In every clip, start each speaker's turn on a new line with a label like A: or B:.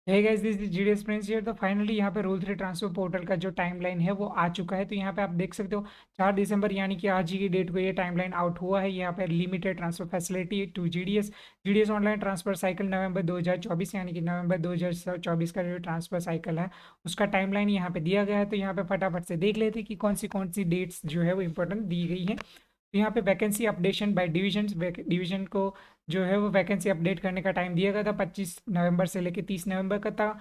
A: Hey guys, this is GDS friends here. तो finally यहाँ पे रूल 3 ट्रांसफर पोर्टल का जो टाइमलाइन है वो आ चुका है। तो यहाँ पे आप देख सकते हो 4 दिसंबर यानी कि आज ही की डेट को ये टाइमलाइन आउट हुआ है। यहाँ पे limited transfer facility to GDS GDS online transfer cycle November 2024 यानी कि नवंबर 2024 का जो ट्रांसफर साइकिल है उसका टाइमलाइन यहाँ पे दिया गया है। तो यहाँ पे फटाफट से देख लेते हैं कि कौन सी डेट्स जो है वो इंपॉर्टेंट दी गई है। तो यहाँ पे vacancy updation by division division को जो है वो वैकेंसी अपडेट करने का टाइम दिया गया था 25 नवंबर से लेकर 30 नवंबर का था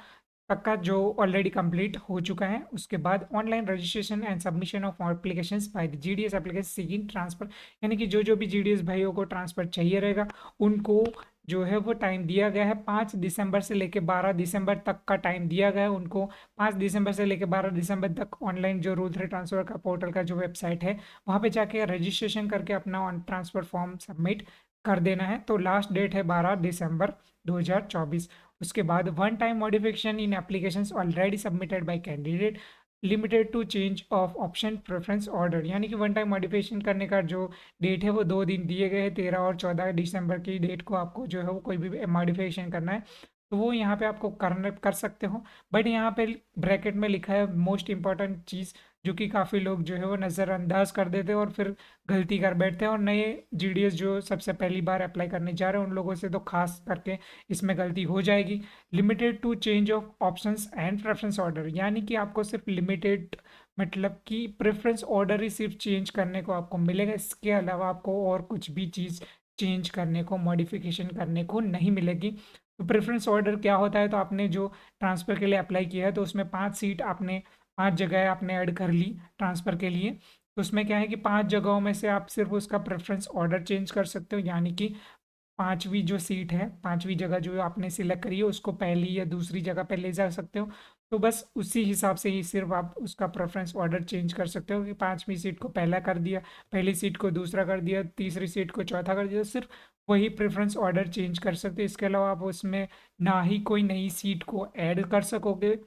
A: तक का, जो ऑलरेडी कंप्लीट हो चुका है। उसके बाद online registration and submission of applications by the GDS application seeking transfer, यानी कि जो भी जीडीएस भाइयों को ट्रांसफर चाहिए रहेगा उनको जो है वो टाइम दिया गया है 5 दिसंबर से लेकर 12 दिसंबर तक का टाइम दिया गया है उनको। 5 दिसंबर से लेकर 12 दिसंबर तक ऑनलाइन जो रूल 3 ट्रांसफर का पोर्टल का जो वेबसाइट है वहाँ पे जाके रजिस्ट्रेशन करके अपना ऑन ट्रांसफर फॉर्म सबमिट कर देना है। तो लास्ट डेट है 12 दिसंबर 2024। उसके बाद one time modification in applications already submitted by candidate limited to change of option preference order, यानी कि वन टाइम मॉडिफिकेशन करने का जो डेट है वो 2 दिन दिए गए हैं। 13 और 14 दिसंबर की डेट को आपको जो है वो कोई भी मॉडिफिकेशन करना है तो वो यहाँ पे आपको कर सकते हो। बट यहाँ पे ब्रैकेट में लिखा है मोस्ट इंपॉर्टेंट चीज़, जो कि काफ़ी लोग जो है वो नज़रअंदाज कर देते हैं और फिर गलती कर बैठते हैं। और नए जीडीएस जो सबसे पहली बार अप्लाई करने जा रहे हैं उन लोगों से तो खास करके इसमें गलती हो जाएगी। Limited to change of options and preference order, यानी कि आपको सिर्फ लिमिटेड मतलब कि प्रेफरेंस ऑर्डर ही सिर्फ चेंज करने को आपको मिलेगा। इसके अलावा आपको और कुछ भी चीज़ चेंज करने को मॉडिफिकेशन करने को नहीं मिलेगी। तो प्रेफरेंस ऑर्डर क्या होता है? तो आपने जो ट्रांसफ़र के लिए अप्लाई किया है तो उसमें 5 सीट आपने 5 जगह आपने ऐड कर ली ट्रांसफ़र के लिए। तो उसमें क्या है कि 5 जगहों में से आप सिर्फ उसका प्रेफरेंस ऑर्डर चेंज कर सकते हो, यानी कि पांचवी जो सीट है, पांचवी जगह जो आपने सिलेक्ट करी है उसको पहली या दूसरी जगह पे ले जा सकते हो। तो बस उसी हिसाब से ही सिर्फ आप उसका प्रेफरेंस ऑर्डर चेंज कर सकते हो कि पांचवी सीट को पहला कर दिया, पहली सीट को दूसरा कर दिया, तीसरी सीट को चौथा कर दिया। सिर्फ वही प्रेफरेंस ऑर्डर चेंज कर सकते हो। इसके अलावा आप उसमें ना ही कोई नई सीट को ऐड कर सकोगे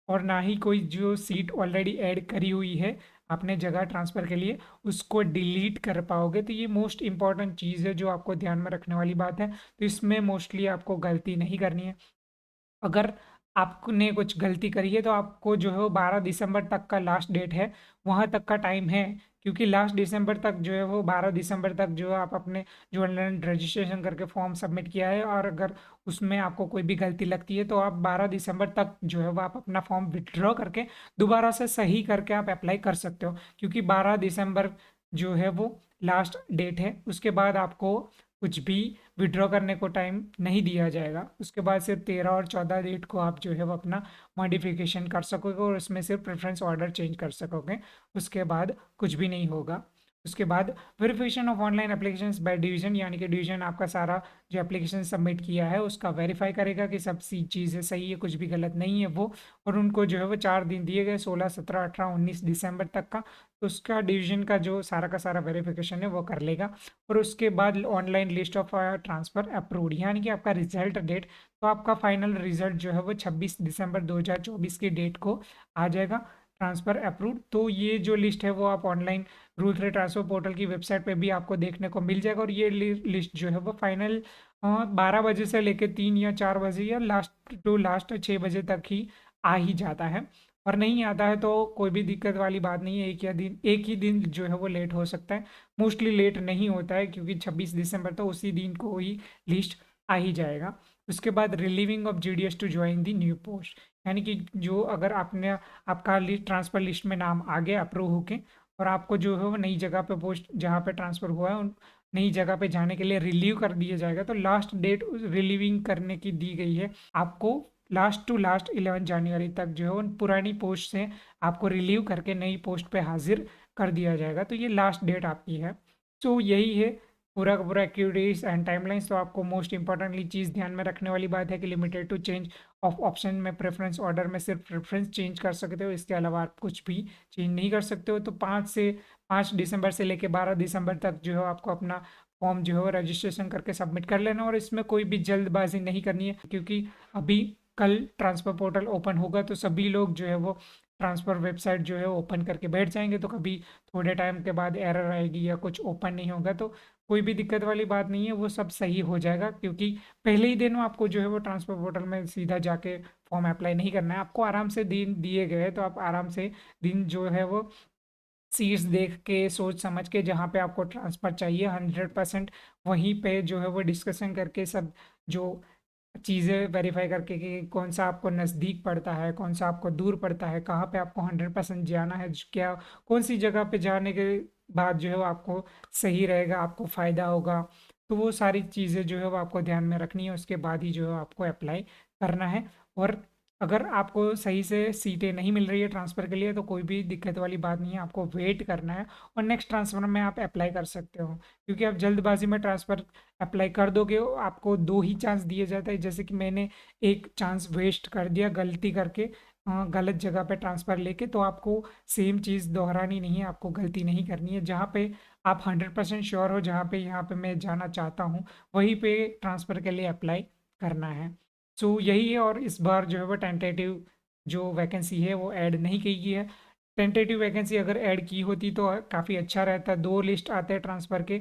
A: और ना ही कोई जो सीट ऑलरेडी ऐड करी हुई है आपने जगह ट्रांसफ़र के लिए उसको डिलीट कर पाओगे। तो ये मोस्ट इंपॉर्टेंट चीज़ है जो आपको ध्यान में रखने वाली बात है। तो इसमें मोस्टली आपको गलती नहीं करनी है। अगर आपने कुछ गलती करी है तो आपको जो है वो 12 दिसंबर तक का लास्ट डेट है, वहाँ तक का टाइम है। क्योंकि लास्ट दिसंबर तक जो है वो 12 दिसंबर तक जो है आप अपने जो ऑनलाइन रजिस्ट्रेशन करके फॉर्म सबमिट किया है और अगर उसमें आपको कोई भी गलती लगती है तो आप 12 दिसंबर तक जो है वो आप अपना फॉर्म विथड्रॉ करके दोबारा से सही करके आप अप्लाई कर सकते हो। क्योंकि 12 दिसंबर जो है वो लास्ट डेट है, उसके बाद आपको कुछ भी विड्रॉ करने को टाइम नहीं दिया जाएगा। उसके बाद सिर्फ 13 और 14 डेट को आप जो है वो अपना मॉडिफिकेशन कर सकोगे और उसमें सिर्फ प्रेफरेंस ऑर्डर चेंज कर सकोगे। उसके बाद कुछ भी नहीं होगा। उसके बाद verification of online applications by division, यानी कि डिवीजन आपका सारा जो एप्लीकेशन सबमिट किया है उसका वेरीफाई करेगा कि सब सी चीज़ें सही है, कुछ भी गलत नहीं है वो। और उनको जो है वो 4 दिन दिए गए 16, 17, 18, 19 दिसंबर तक का। तो उसका डिवीजन का जो सारा का सारा वेरिफिकेशन है वो कर लेगा। और उसके बाद online list of transfer approved, यानी कि आपका रिजल्ट डेट, तो आपका फाइनल रिजल्ट जो है वो 26 दिसंबर 2024 की डेट को आ जाएगा ट्रांसफ़र अप्रूव्ड। तो ये जो लिस्ट है वो आप ऑनलाइन रूल 3 ट्रांसफ़र पोर्टल की वेबसाइट पे भी आपको देखने को मिल जाएगा। और ये लिस्ट जो है वो फाइनल 12 बजे से लेकर 3 या 4 बजे या लास्ट 6 बजे तक ही आ ही जाता है। और नहीं आता है तो कोई भी दिक्कत वाली बात नहीं है, एक ही दिन जो है वो लेट हो सकता है। मोस्टली लेट नहीं होता है क्योंकि 26 दिसंबर तो उसी दिन को ही लिस्ट आ ही जाएगा। उसके बाद relieving of GDS to join the new post, यानी कि जो अगर आपने आपका लिस्ट ट्रांसफ़र लिस्ट में नाम आ गया अप्रूव होके और आपको जो है वो नई जगह पे पोस्ट जहाँ पे ट्रांसफ़र हुआ है उन नई जगह पे जाने के लिए रिलीव कर दिया जाएगा। तो लास्ट डेट उस रिलीविंग करने की दी गई है आपको, लास्ट टू लास्ट 11 जनवरी तक जो है उन पुरानी पोस्ट से आपको रिलीव करके नई पोस्ट पे हाजिर कर दिया जाएगा। तो ये लास्ट डेट आपकी है। तो यही है पूरा का पूरा एक्टिविटीज़ एंड टाइमलाइंस। तो आपको मोस्ट इंपॉर्टेंटली चीज़ ध्यान में रखने वाली बात है कि limited to change of option में प्रेफरेंस ऑर्डर में सिर्फ प्रेफरेंस चेंज कर सकते हो, इसके अलावा आप कुछ भी चेंज नहीं कर सकते हो। तो 5 दिसंबर से लेकर 12 दिसंबर तक जो है आपको अपना फॉर्म जो है रजिस्ट्रेशन करके सबमिट कर लेना। और इसमें कोई भी जल्दबाजी नहीं करनी है क्योंकि अभी कल ट्रांसफ़र पोर्टल ओपन होगा तो सभी लोग जो है वो ट्रांसफ़र वेबसाइट जो है ओपन करके बैठ जाएँगे तो कभी थोड़े टाइम के बाद एरर आएगी या कुछ ओपन नहीं होगा तो कोई भी दिक्कत वाली बात नहीं है, वो सब सही हो जाएगा क्योंकि पहले ही दिन आपको जो है वो ट्रांसफ़र पोर्टल में सीधा जाके फॉर्म अप्लाई नहीं करना है। आपको आराम से दिन दिए गए हैं तो आप आराम से दिन जो है वो सीट्स देख के, सोच समझ के जहाँ पे आपको ट्रांसफ़र चाहिए 100% वहीं पे जो है वो डिस्कशन करके सब जो चीज़ें वेरीफाई करके कि कौन सा आपको नज़दीक पड़ता है, कौन सा आपको दूर पड़ता है, कहाँ पे आपको 100% जाना है, क्या कौन सी जगह पे जाने के बाद जो है वो आपको सही रहेगा, आपको फ़ायदा होगा। तो वो सारी चीज़ें जो है वो आपको ध्यान में रखनी है, उसके बाद ही जो है आपको अप्लाई करना है। और अगर आपको सही से सीटें नहीं मिल रही है ट्रांसफ़र के लिए तो कोई भी दिक्कत वाली बात नहीं है, आपको वेट करना है और नेक्स्ट ट्रांसफ़र में आप अप्लाई कर सकते हो। क्योंकि आप जल्दबाज़ी में ट्रांसफ़र अप्लाई कर दोगे आपको 2 ही चांस दिए जाते हैं, जैसे कि मैंने एक चांस वेस्ट कर दिया गलती करके गलत जगह पे ट्रांसफ़र लेके, तो आपको सेम चीज़ दोहरानी नहीं है, आपको गलती नहीं करनी है। जहाँ पे आप 100% श्योर हो, जहाँ पे यहाँ पे मैं जाना चाहता हूँ, वहीं पे ट्रांसफ़र के लिए अप्लाई करना है। सो यही है और इस बार जो है वो टेंटेटिव जो वैकेंसी है वो ऐड नहीं की गई है। टेंटेटिव वैकेंसी अगर ऐड की होती तो काफ़ी अच्छा रहता। 2 लिस्ट आते हैं ट्रांसफ़र के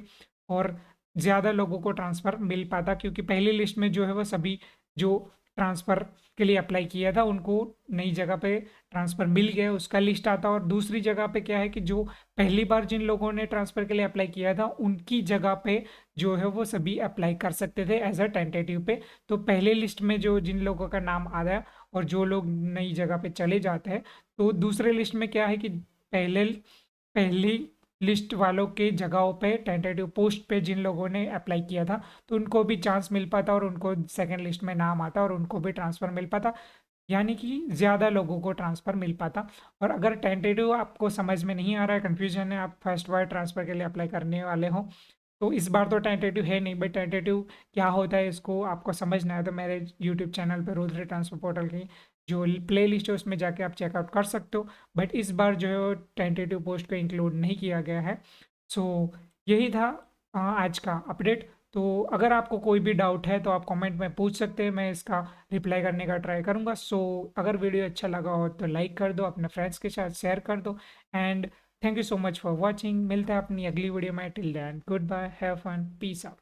A: और ज़्यादा लोगों को ट्रांसफ़र मिल पाता क्योंकि पहली लिस्ट में जो है वो सभी जो ट्रांसफ़र के लिए अप्लाई किया था उनको नई जगह पे ट्रांसफ़र मिल गया, उसका लिस्ट आता। और दूसरी जगह पे क्या है कि जो पहली बार जिन लोगों ने ट्रांसफ़र के लिए अप्लाई किया था उनकी जगह पे जो है वो सभी अप्लाई कर सकते थे एज अ टेंटेटिव पे। तो पहले लिस्ट में जो जिन लोगों का नाम आया और जो लोग नई जगह पे चले जाते हैं तो दूसरे लिस्ट में क्या है कि पहले पहली लिस्ट वालों के जगहों पे टेंटेटिव पोस्ट पे जिन लोगों ने अप्लाई किया था तो उनको भी चांस मिल पाता और उनको सेकंड लिस्ट में नाम आता और उनको भी ट्रांसफ़र मिल पाता, यानी कि ज़्यादा लोगों को ट्रांसफ़र मिल पाता। और अगर टेंटेटिव आपको समझ में नहीं आ रहा है, कन्फ्यूजन है, आप फर्स्ट बार ट्रांसफ़र के लिए अप्लाई करने वाले हो तो इस बार तो टेंटेटिव है नहीं, बट टेंटेटिव क्या होता है इसको आपको समझना है तो मेरे यूट्यूब चैनल पर रोज ट्रांसफर पोर्टल की जो प्ले लिस्ट है उसमें जाके आप चेकआउट कर सकते हो। बट इस बार जो है वो टेंटेटिव पोस्ट को इंक्लूड नहीं किया गया है। सो यही था आज का अपडेट। तो अगर आपको कोई भी डाउट है तो आप कमेंट में पूछ सकते हैं, मैं इसका रिप्लाई करने का ट्राई करूँगा। सो अगर वीडियो अच्छा लगा हो तो लाइक कर दो, अपने फ्रेंड्स के साथ शेयर कर दो and thank you so much for watching. मिलते हैं अपनी अगली वीडियो में। Till then goodbye, have fun, peace out.